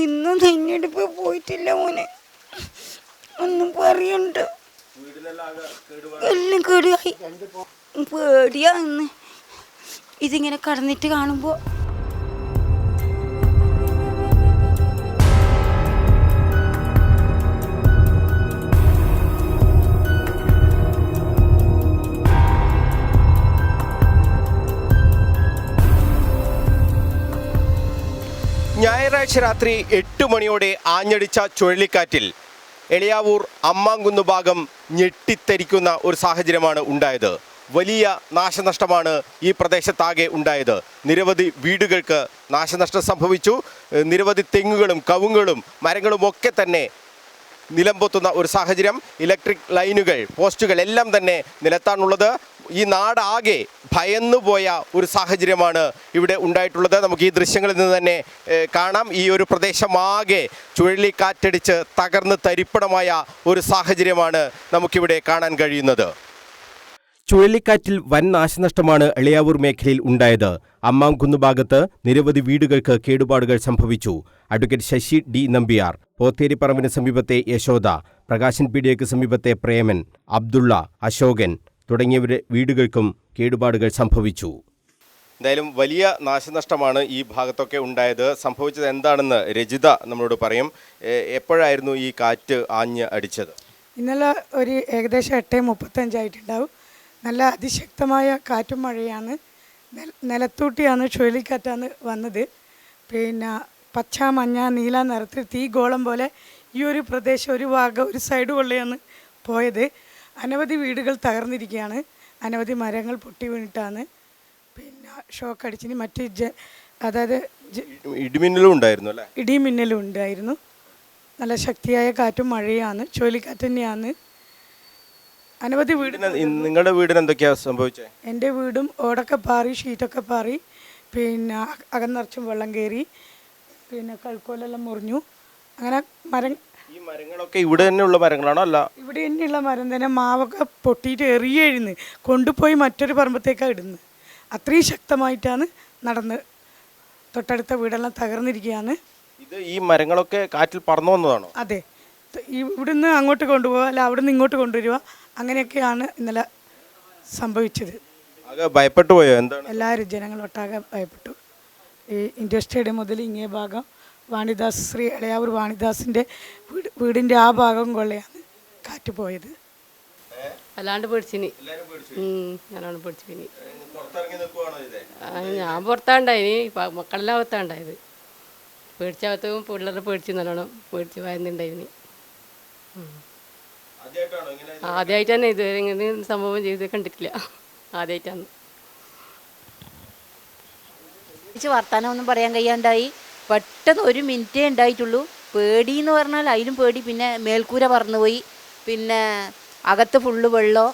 ഇന്നും തെരഞ്ഞെടുപ്പ് പോയിട്ടില്ല മോനെ. ഒന്നും പറയണ്ട, എല്ലാം കേടുമായി. പേടിയാ ഇന്ന് ഇതിങ്ങനെ കടന്നിട്ട് കാണുമ്പോൾ. ഞായറാഴ്ച രാത്രി 8 മണിയോടെ ആഞ്ഞടിച്ച ചുഴലിക്കാറ്റിൽ എളിയാവൂർ അമ്മാങ്കുന്ന് ഭാഗം ഞെട്ടിത്തരിക്കുന്ന ഒരു സാഹചര്യമാണ് ഉണ്ടായത്. വലിയ നാശനഷ്ടമാണ് ഈ പ്രദേശത്താകെ ഉണ്ടായത്. നിരവധി വീടുകൾക്ക് നാശനഷ്ടം സംഭവിച്ചു. നിരവധി തെങ്ങുകളും കവുങ്ങുകളും മരങ്ങളും ഒക്കെ തന്നെ നിലംപൊത്തുന്ന ഒരു സാഹചര്യം. ഇലക്ട്രിക് ലൈനുകൾ, പോസ്റ്റുകൾ എല്ലാം തന്നെ നിലത്താണുള്ളത്. ഈ നാടാകെ ഭയന്നുപോയ ഒരു സാഹചര്യമാണ് ഇവിടെ ഉണ്ടായിട്ടുള്ളത്. നമുക്ക് ഈ ദൃശ്യങ്ങളിൽ നിന്ന് തന്നെ കാണാം. ഈ ഒരു പ്രദേശമാകെ ചുഴലിക്കാറ്റടിച്ച് തകർന്ന് തരിപ്പണമായ ഒരു സാഹചര്യമാണ് നമുക്കിവിടെ കാണാൻ കഴിയുന്നത്. ചുഴലിക്കാറ്റിൽ വൻ നാശനഷ്ടമാണ് എളിയാവൂർ മേഖലയിൽ ഉണ്ടായത്. അമ്മാംകുന്ന് ഭാഗത്ത് നിരവധി വീടുകൾക്ക് കേടുപാടുകൾ സംഭവിച്ചു. അഡ്വക്കേറ്റ് ശശി ഡി നമ്പിയാർ, പോത്തേരിപ്പറമ്പിന് സമീപത്തെ യശോദ, പ്രകാശൻ പീഡിയയ്ക്ക് സമീപത്തെ പ്രേമൻ, അബ്ദുള്ള, അശോകൻ തുടങ്ങിയവരുടെ വീടുകൾക്കും കേടുപാടുകൾ സംഭവിച്ചു. എന്തായാലും വലിയ നാശനഷ്ടമാണ് ഈ ഭാഗത്തൊക്കെ ഉണ്ടായത്. സംഭവിച്ചത് എന്താണെന്ന് രജിത നമ്മളോട് പറയും. എപ്പോഴായിരുന്നു ഈ കാറ്റ് ആഞ്ഞ് അടിച്ചത്? ഇന്നലെ ഒരു ഏകദേശം 8:35 ആയിട്ടുണ്ടാവും. നല്ല അതിശക്തമായ കാറ്റും മഴയാണ്. നിലത്തൂട്ടിയാണ് ചുഴലിക്കാറ്റാണ് വന്നത്. പിന്നെ പച്ച, മഞ്ഞ, നീല നിറത്തിൽ തീഗോളം പോലെ ഈ ഒരു പ്രദേശം ഒരു ഭാഗം ഒരു സൈഡ് കൊള്ളയാണ് പോയത്. അനവധി വീടുകൾ തകർന്നിരിക്കുകയാണ്. അനവധി മരങ്ങൾ പൊട്ടി വീണിട്ടാണ് പിന്നെ ഷോക്ക് അടിച്ചിന്. മറ്റ് അതായത് ഇടിമിന്നലും ഉണ്ടായിരുന്നു അല്ലേ? ഇടിമിന്നലും ഉണ്ടായിരുന്നു. നല്ല ശക്തിയായ കാറ്റും മഴയാണ്. ചുഴലിക്കാറ്റ് തന്നെയാണ്. അനവധി വീട്. നിങ്ങളുടെ വീടിന് എന്തൊക്കെയാണ് സംഭവിച്ചത്? എൻ്റെ വീടും ഓടൊക്കെ പാറി, ഷീറ്റൊക്കെ പാറി, പിന്നെ അകം നിറച്ചും വെള്ളം കയറി, പിന്നെ കൾക്കോലെല്ലാം മുറിഞ്ഞു. അങ്ങനെ ഈ മരങ്ങളൊക്കെ ഇവിടെ തന്നെയുള്ള മരങ്ങളാണോ? അല്ല, ഇവിടെ തന്നെയുള്ള മരം തന്നെ. മാവൊക്കെ പൊട്ടിയിട്ട് എറിയെഴുന്ന് കൊണ്ടുപോയി മറ്റൊരു പറമ്പത്തേക്കാണ് ഇടുന്നത്. അത്രയും ശക്തമായിട്ടാണ് നടന്ന് തൊട്ടടുത്ത വീടെല്ലാം തകർന്നിരിക്കുകയാണ്. ഇത് ഈ മരങ്ങളൊക്കെ കാറ്റിൽ പറന്നു വന്നതാണോ? അതെ, ഇവിടുന്ന് അങ്ങോട്ട് കൊണ്ടുപോവുക, അല്ല അവിടുന്ന് ഇങ്ങോട്ട് കൊണ്ടുവരിക, അങ്ങനെയൊക്കെയാണ് ഇന്നലെ സംഭവിച്ചത്. ഭയപ്പെട്ടു പോയോ? എന്താണ്? എല്ലാവരും ജനങ്ങളൊട്ടാകെ ഭയപ്പെട്ടു. ഈ ഇന്ത്യ സ്റ്റേഡിയം മുതൽ ഇങ്ങേ ഭാഗം വാണിദാസ്, ശ്രീ എളയാവൂർ വാണിദാസിൻ്റെ വീടിൻ്റെ ആ ഭാഗം കൊള്ളയാണ് കാറ്റ് പോയത്. അല്ലാണ്ട് പേടിച്ചിനി, ഞാനാണ് പേടിച്ചിനി. ഞാൻ പുറത്താണ്ടായിനി, മക്കളെല്ലാം അകത്താണ്ടായത്. പേടിച്ചകത്തും പിള്ളേരെ പേടിച്ച് നല്ലോണം പേടിച്ച് ഭയന്നുണ്ടായിനി. ആദ്യമായിട്ട് തന്നെ ഇതുവരെ ഇങ്ങനെ സംഭവം ചെയ്ത് കണ്ടിട്ടില്ല, ആദ്യമായിട്ടാണ്. വർത്താനമൊന്നും പറയാൻ കഴിയാണ്ടായി. പെട്ടെന്ന് 1 മിനിറ്റേ ഉണ്ടായിട്ടുള്ളൂ. പേടി എന്ന് പറഞ്ഞാൽ അതിലും പേടി. പിന്നെ മേൽക്കൂര പറന്നുപോയി, പിന്നെ അകത്ത് ഫുള്ള് വെള്ളം.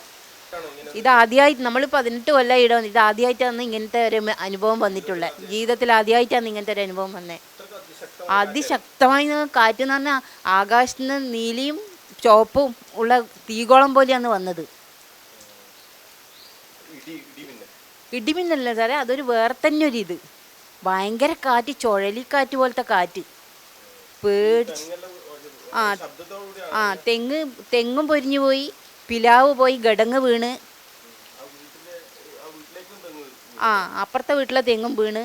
ഇതാദ്യമായിട്ട് നമ്മൾ 18 കൊല്ലം ഇട വന്നു. ഇതാദ്യമായിട്ടാണ് ഇങ്ങനത്തെ ഒരു അനുഭവം വന്നിട്ടുള്ളത്. ജീവിതത്തിൽ ആദ്യമായിട്ടാണ് ഇങ്ങനത്തെ ഒരു അനുഭവം വന്നത്. അതിശക്തമായി കാറ്റെന്ന് പറഞ്ഞാൽ ആകാശത്ത് നിന്ന് നീലയും ചുവപ്പും ഉള്ള തീഗോളം പോലെയാണ് വന്നത്. ഇടിമിന്നല്ല സാറേ, അതൊരു വേറെ തന്നെ ഒരു ഇത്. ഭയങ്കര കാറ്റ്, ചുഴലിക്കാറ്റ് പോലത്തെ കാറ്റ്. പേടിച്ച് തെങ്ങും പൊരിഞ്ഞു പോയി, പിലാവ് പോയി, ഗടങ്ങ് വീണ്. അപ്പുറത്തെ വീട്ടിലെ തെങ്ങും വീണ്.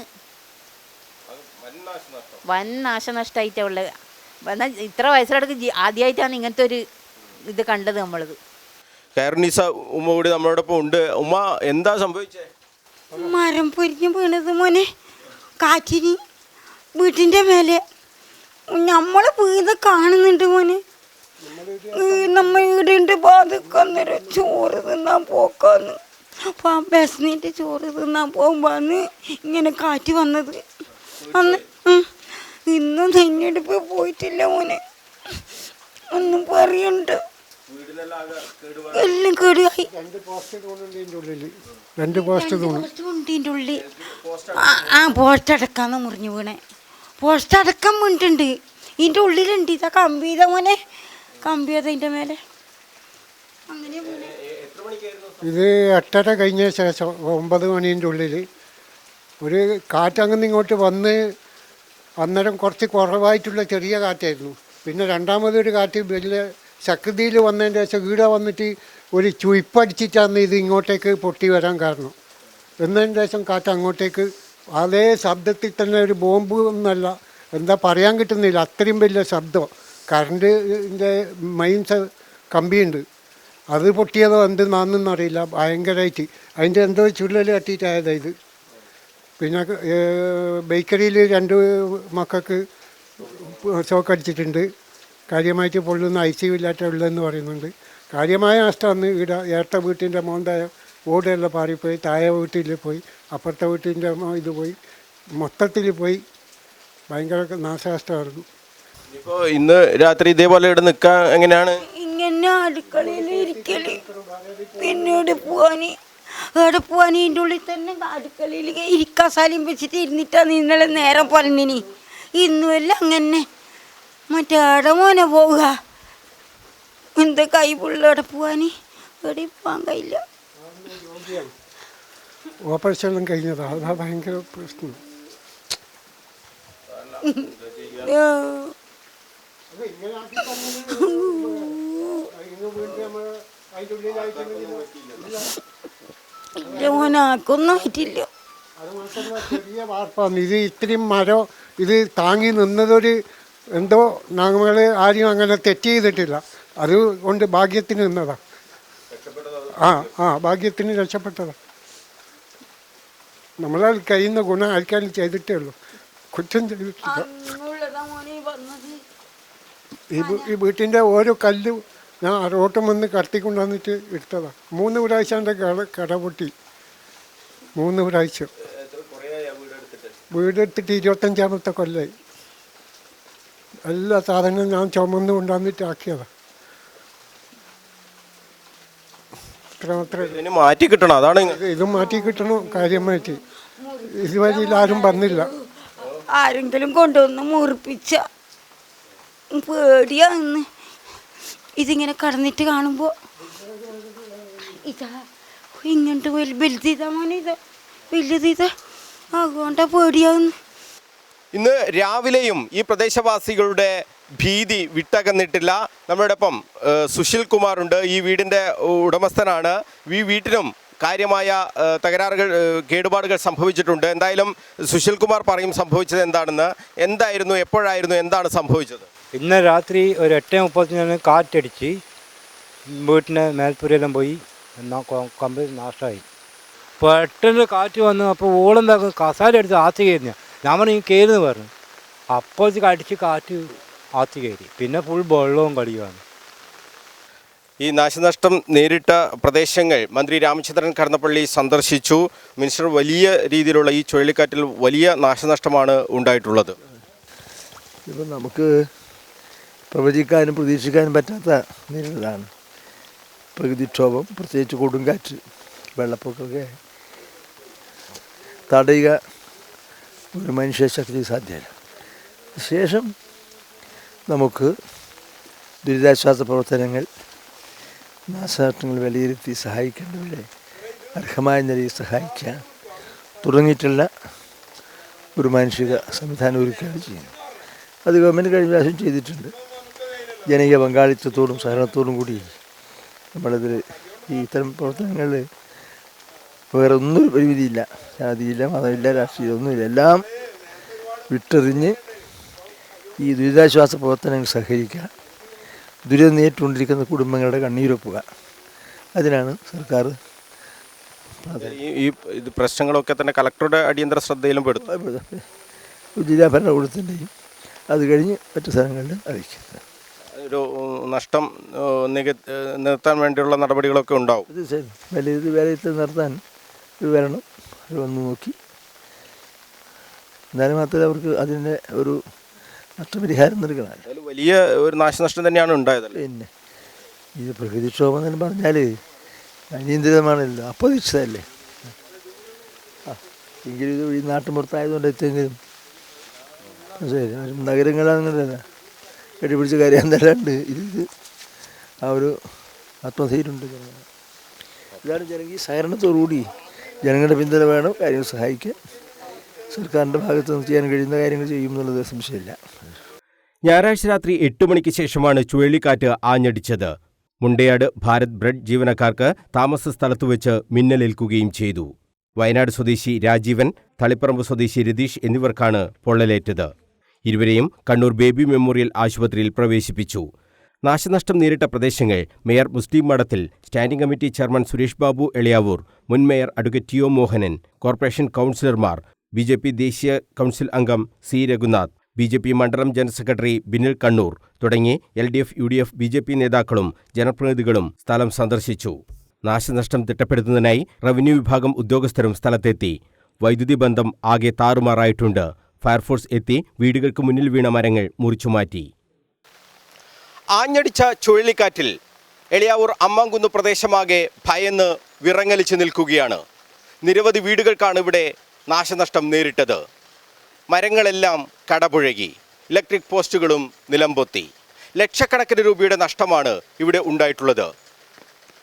വൻ നാശനഷ്ടമായിട്ടാണ് ഉള്ളത്. എന്നാൽ ഇത്ര വയസ്സിലടക്ക് ആദ്യമായിട്ടാണ് ഇങ്ങനത്തെ ഒരു ഇത് കണ്ടത് നമ്മളത്. കയർനീസ ഉമ്മ കൂടി നമ്മളോടൊപ്പം ഉണ്ട്. ഉമ്മ, എന്താ സംഭവിച്ചേ? മരം പൊരിഞ്ഞ് വീണത് മോനെ, കാറ്റിന് വീട്ടിൻ്റെ മേലെ. നമ്മൾ വീട് കാണുന്നുണ്ട് മോനെ. നമ്മ വീടിൻ്റെ ബാധിക്കുന്നേരം ചോറ് തിന്നാൻ പോക്കാന്ന്. ബസ്സിനിട്ട് ചോറ് തിന്നാൻ പോകുമ്പോന്ന് ഇങ്ങനെ കാറ്റ് വന്നത്. അന്ന് ഇന്നും തെരഞ്ഞെടുപ്പ് പോയിട്ടില്ല മോനെ. ഒന്നും പറയണ്ട, എല്ലാം കേടുമായി. 2 പോസ്റ്റ് ഉള്ളിൽ പോസ്റ്റ് അടക്കാന്ന് മുറിഞ്ഞു വീണേ. പോസ്റ്റ് അടക്കം വീണിട്ടുണ്ട്. ഇതിൻ്റെ ഉള്ളിലുണ്ട്. ഇതാ കമ്പി ചെയ്ത മോനെ, കമ്പി ചെയ്ത ഇതിൻ്റെ മേലെ. അങ്ങനെ ഇത് 8:30 കഴിഞ്ഞ ശേഷം 9 മണീൻ്റെ ഉള്ളിൽ ഒരു കാറ്റങ്ങനെ ഇങ്ങോട്ട് വന്ന് അന്നേരം കുറച്ച് കുറവായിട്ടുള്ള ചെറിയ കാറ്റായിരുന്നു. പിന്നെ രണ്ടാമതൊരു കാറ്റ് വലിയ ശക്തിയിൽ വന്നതിൻ്റെ ശേഷം ഈടെ വന്നിട്ട് ഒരു ചുയിപ്പടിച്ചിട്ടാണ് ഇത് ഇങ്ങോട്ടേക്ക് പൊട്ടി വരാൻ കാരണം. എന്നതിന് ശേഷം കാറ്റ് അങ്ങോട്ടേക്ക് അതേ ശബ്ദത്തിൽ തന്നെ ഒരു ബോംബ് ഒന്നല്ല, എന്താ പറയാൻ കിട്ടുന്നില്ല, അത്രയും വലിയ ശബ്ദം. കറണ്ടിൻ്റെ കമ്പിയുണ്ട്, അത് പൊട്ടിയതോ എന്തെന്നാണെന്നറിയില്ല, ഭയങ്കരമായിട്ട് അതിൻ്റെ എന്തോ ചുള്ളൽ തട്ടിയിട്ടായതാണ് ഇത്. പിന്നെ ബേക്കറിയിൽ 2 മക്കൾക്ക് ഷോക്ക് അടിച്ചിട്ടുണ്ട്, കാര്യമായിട്ട് പൊള്ളുന്ന ICU ഇല്ലാത്ത ഉള്ളതെന്ന് പറയുന്നുണ്ട്. കാര്യമായ നഷ്ടമാണ്. ഇവിടെ ഏട്ട വീട്ടിൻ്റെ മോൻ്റെ ഓടെല്ലാം പാറിപ്പോയി, താഴെ വീട്ടിൽ പോയി, അപ്പുറത്തെ വീട്ടിൻ്റെ ഇത് പോയി, മൊത്തത്തിൽ പോയി, ഭയങ്കര നാശനഷ്ടമായിരുന്നു. ഇപ്പോൾ ഇന്ന് രാത്രി ഇതേപോലെ ഇവിടെ നിൽക്കാൻ എങ്ങനെയാണ്? ഇങ്ങനെ അടുക്കളയിൽ ഇരിക്കല്, പിന്നീട് അവിടെ പോവാൻ ഇതിൻ്റെ ഉള്ളിൽ തന്നെ അടുക്കളയിൽ ഇരിക്കാൻ സ്ഥലം വെച്ചിട്ട് ഇരുന്നിട്ടാണ് ഇന്നലെ നേരം പറഞ്ഞിനി. ഇന്നുമല്ല അങ്ങനെ മറ്റേടെ മോനെ പോവുക, എന്താ കൈ പുള്ളവിടെ പോവാൻ, എവിടെ പോകാൻ കഴിയില്ല. ഓപ്പറേഷനും കഴിഞ്ഞതാണ്, അതാ ഭയങ്കര പ്രശ്നം. എൻ്റെ മോനാക്കൊന്നും ആയിട്ടില്ല. ചെറിയ വാർപ്പാണ് ഇത്, ഇത്രയും മരം ഇത് താങ്ങി നിന്നതൊരു എന്തോ ഞങ്ങൾ ആരും അങ്ങനെ തെറ്റ് ചെയ്തിട്ടില്ല, അതുകൊണ്ട് ഭാഗ്യത്തിന് നിന്നതാണ്. ഭാഗ്യത്തിന് രക്ഷപ്പെട്ടതാണ്. നമ്മളാൽ കഴിയുന്ന ഗുണം ആൾക്കാർ ചെയ്തിട്ടേ ഉള്ളൂ, കുറ്റം ചെയ്തിട്ടില്ല. ഈ വീട്ടിൻ്റെ ഓരോ കല്ലും ഞാൻ റോട്ടും വന്ന് കടത്തിക്കൊണ്ട് വന്നിട്ട് എടുത്തതാണ്. 3 പ്രാവശ്യം എൻ്റെ കട പൊട്ടി, 3 പ്രാവശ്യം. വീടെടുത്തിട്ട് 25-ാമത്തെ കൊല്ലമായി. എല്ലാ സാധനവും ഞാൻ ചുമന്ന് കൊണ്ടുവന്നിട്ട് ആക്കിയതാണ്. ഇതിന് മാറ്റി കിട്ടണം, അതാണ് ഇതും മാറ്റി കിട്ടണം കാര്യമായിട്ട്. ഇതുവരെ ആരും വന്നില്ല. ആരെങ്കിലും കൊണ്ടുവന്ന് മുറിപ്പിച്ച പേടിയാന്ന് ഇതിങ്ങനെ കടന്നിട്ട് കാണുമ്പോൾ. ഇതാ ഇങ്ങോട്ട് വലുതിതാ മോനെ, ഇതാ വലുതിതാ, അതുകൊണ്ടാ പേടിയാവുന്നു. ഇന്ന് രാവിലെയും ഈ പ്രദേശവാസികളുടെ ഭീതി വിട്ടകന്നിട്ടില്ല. നമ്മളോടൊപ്പം സുശീൽ കുമാറുണ്ട്, ഈ വീടിൻ്റെ ഉടമസ്ഥനാണ്. ഈ വീട്ടിനും കാര്യമായ തകരാറുകൾ, കേടുപാടുകൾ സംഭവിച്ചിട്ടുണ്ട്. എന്തായാലും സുശീൽ കുമാർ പറയും സംഭവിച്ചത് എന്താണെന്ന്. എന്തായിരുന്നു, എപ്പോഴായിരുന്നു, എന്താണ് സംഭവിച്ചത്? ഇന്ന് രാത്രി ഒരു 8:35 കാറ്റടിച്ച് വീട്ടിൻ്റെ മേൽപ്പുരയെല്ലാം പോയി, കമ്പി നാശമായി. പെട്ടെന്ന് കാറ്റ് വന്നു. അപ്പോൾ ഓളെന്താക്കും കസാര എടുത്ത് ആത്തി കയറുന്ന, ഞാൻ പറഞ്ഞു ഈ കയറുന്നു പറഞ്ഞു. അപ്പോഴത്തേക്ക് അടിച്ച് കാറ്റ് ആത്തി കയറി, പിന്നെ ഫുൾ വെള്ളവും കളിയുമാണ്. ഈ നാശനഷ്ടം നേരിട്ട പ്രദേശങ്ങൾ മന്ത്രി രാമചന്ദ്രൻ കടന്നപ്പള്ളി സന്ദർശിച്ചു. മിനിസ്റ്റർ വലിയ രീതിയിലുള്ള ഈ ചുഴലിക്കാറ്റിൽ വലിയ നാശനഷ്ടമാണ് ഉണ്ടായിട്ടുള്ളത്. ഇപ്പം നമുക്ക് പ്രവചിക്കാനും പ്രതീക്ഷിക്കാനും പറ്റാത്ത നേരിടലാണ് പ്രകൃതിക്ഷോഭം, പ്രത്യേകിച്ച് കൊടുങ്കാറ്റ്, വെള്ളപ്പൊക്കമൊക്കെ തടയുക ഒരു മനുഷ്യശക്തി സാധ്യമല്ല. ശേഷം നമുക്ക് ദുരിതാശ്വാസ പ്രവർത്തനങ്ങൾ, നാശനഷ്ടങ്ങൾ വിലയിരുത്തി സഹായിക്കേണ്ടവരെ അർഹമായ നിലയിൽ സഹായിക്കാൻ തുടങ്ങിയിട്ടുള്ള ഒരു മാനുഷിക സംവിധാനം ഒരുക്കുകയാണ് ചെയ്യുന്നത്. അത് ഗവൺമെൻറ് കഴിഞ്ഞ പ്രാവശ്യം ചെയ്തിട്ടുണ്ട്. ജനകീയ പങ്കാളിത്തത്തോടും സഹകരണത്തോടും കൂടി നമ്മളതിൽ ഈ ഇത്തരം പ്രവർത്തനങ്ങളിൽ വേറെ ഒന്നും പരിമിതിയില്ല, ജാതിയില്ല, മതമില്ല, രാഷ്ട്രീയം ഒന്നുമില്ല, എല്ലാം വിട്ടെറിഞ്ഞ് ഈ ദുരിതാശ്വാസ പ്രവർത്തനങ്ങൾ സഹകരിക്കുക, ദുരിതം നേരിട്ടുകൊണ്ടിരിക്കുന്ന കുടുംബങ്ങളുടെ കണ്ണീരൊപ്പുക, അതിനാണ് സർക്കാർ. ഈ ഇത് പ്രശ്നങ്ങളൊക്കെ തന്നെ കളക്ടറുടെ അടിയന്തര ശ്രദ്ധയിലും പെടും, ജില്ലാ ഭരണകൂടത്തിൻ്റെയും അത് കഴിഞ്ഞ് മറ്റു സ്ഥലങ്ങളിൽ അറിയിക്കുക. ഒരു നഷ്ടം നിർത്താൻ വേണ്ടിയുള്ള നടപടികളൊക്കെ ഉണ്ടാവും. ഇത് ശരി, വിലയിരുത്തൽ നടത്താൻ വരണം, അവർ വന്ന് നോക്കി, എന്നാലും മാത്രമേ അവർക്ക് അതിൻ്റെ ഒരു നഷ്ടപരിഹാരം നൽകണം. വലിയ ഒരു നാശനഷ്ടം തന്നെയാണ് ഉണ്ടായത്. പിന്നെ ഇത് പ്രകൃതിക്ഷോഭം എന്ന് പറഞ്ഞാൽ അനിയന്ത്രിതമാണല്ലോ, അപ്രതീക്ഷിതമല്ലേ. എങ്കിലും ഇത് ഈ നാട്ടുമ്പുറത്തായതുകൊണ്ട് എത്തിയെങ്കിലും ശരി, നഗരങ്ങളാണെന്നല്ല കെട്ടിപ്പിടിച്ച കാര്യം എന്നല്ലാണ്ട് ഇത് ആ ഒരു ആത്മധൈര്യമുണ്ട്. ഇതാണ് ജനകീയ സഹകരണത്തോടുകൂടി ജനങ്ങളുടെ പിന്തുണ വേണം, കാര്യങ്ങൾ സഹായിക്കാൻ. സർക്കാരിൻ്റെ ഭാഗത്ത് നിന്ന് ചെയ്യാൻ കഴിയുന്ന കാര്യങ്ങൾ ചെയ്യുമെന്നുള്ളത് സംശയമില്ല. ഞായറാഴ്ച രാത്രി 8 മണിക്ക് ശേഷമാണ് ചുഴലിക്കാറ്റ് ആഞ്ഞടിച്ചത്. മുണ്ടയാട് ഭാരത് ബ്രെഡ് ജീവനക്കാർക്ക് താമസ സ്ഥലത്തു വെച്ച് മിന്നലേൽക്കുകയും ചെയ്തു. വയനാട് സ്വദേശി രാജീവൻ, തളിപ്പറമ്പ് സ്വദേശി രതീഷ് എന്നിവർക്കാണ് പൊള്ളലേറ്റത്. ഇരുവരെയും കണ്ണൂർ ബേബി മെമ്മോറിയൽ ആശുപത്രിയിൽ പ്രവേശിപ്പിച്ചു. നാശനഷ്ടം നേരിട്ട പ്രദേശങ്ങൾ mayor Muslih Madathil, standing committee chairman Suresh Babu Eliyavoor, മുൻ mayor advocate T O Mohanan, corporation കൗൺസിലർമാർ, BJP ദേശീയ കൗൺസിൽ അംഗം സി രഘുനാഥ്, BJP മണ്ഡലം ജനറൽ സെക്രട്ടറി ബിനിൽ കണ്ണൂർ തുടങ്ങി LDF, UDF, BJP നേതാക്കളും ജനപ്രതിനിധികളും സ്ഥലം സന്ദർശിച്ചു. നാശനഷ്ടം തിട്ടപ്പെടുത്തുന്നതിനായി റവന്യൂ വിഭാഗം ഉദ്യോഗസ്ഥരും സ്ഥലത്തെത്തി. വൈദ്യുതി ബന്ധം ആകെ താറുമാറായിട്ടുണ്ട്. ഫയർഫോഴ്സ് എത്തി വീടുകൾക്ക് മുന്നിൽ വീണ മരങ്ങൾ മുറിച്ചുമാറ്റി. ആഞ്ഞടിച്ച ചുഴലിക്കാറ്റിൽ എളിയാവൂർ അമ്മാങ്കുന്ന് പ്രദേശമാകെ ഭയന്ന് വിറങ്ങലിച്ചു നിൽക്കുകയാണ്. നിരവധി വീടുകൾക്കാണ് ഇവിടെ നാശനഷ്ടം നേരിട്ടത്. മരങ്ങളെല്ലാം കടപുഴകി, ഇലക്ട്രിക് പോസ്റ്റുകളും നിലംപൊത്തി. ലക്ഷക്കണക്കിന് രൂപയുടെ നഷ്ടമാണ് ഇവിടെ ഉണ്ടായിട്ടുള്ളത്.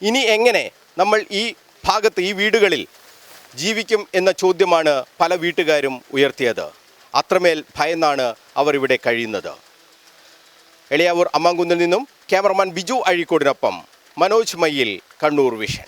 ഇനി എങ്ങനെ നമ്മൾ ഈ ഭാഗത്ത്, ഈ വീടുകളിൽ ജീവിക്കും എന്ന ചോദ്യമാണ് പല വീട്ടുകാരും ഉയർത്തിയത്. അത്രമേൽ ഭയന്നാണ് അവർ ഇവിടെ കഴിയുന്നത്. എളിയാവൂർ അമ്മാങ്കുന്നിൽ നിന്നും ക്യാമറമാൻ ബിജു അഴീക്കോടിനൊപ്പം മനോജ് മയ്യിൽ, കണ്ണൂർ വിഷൻ.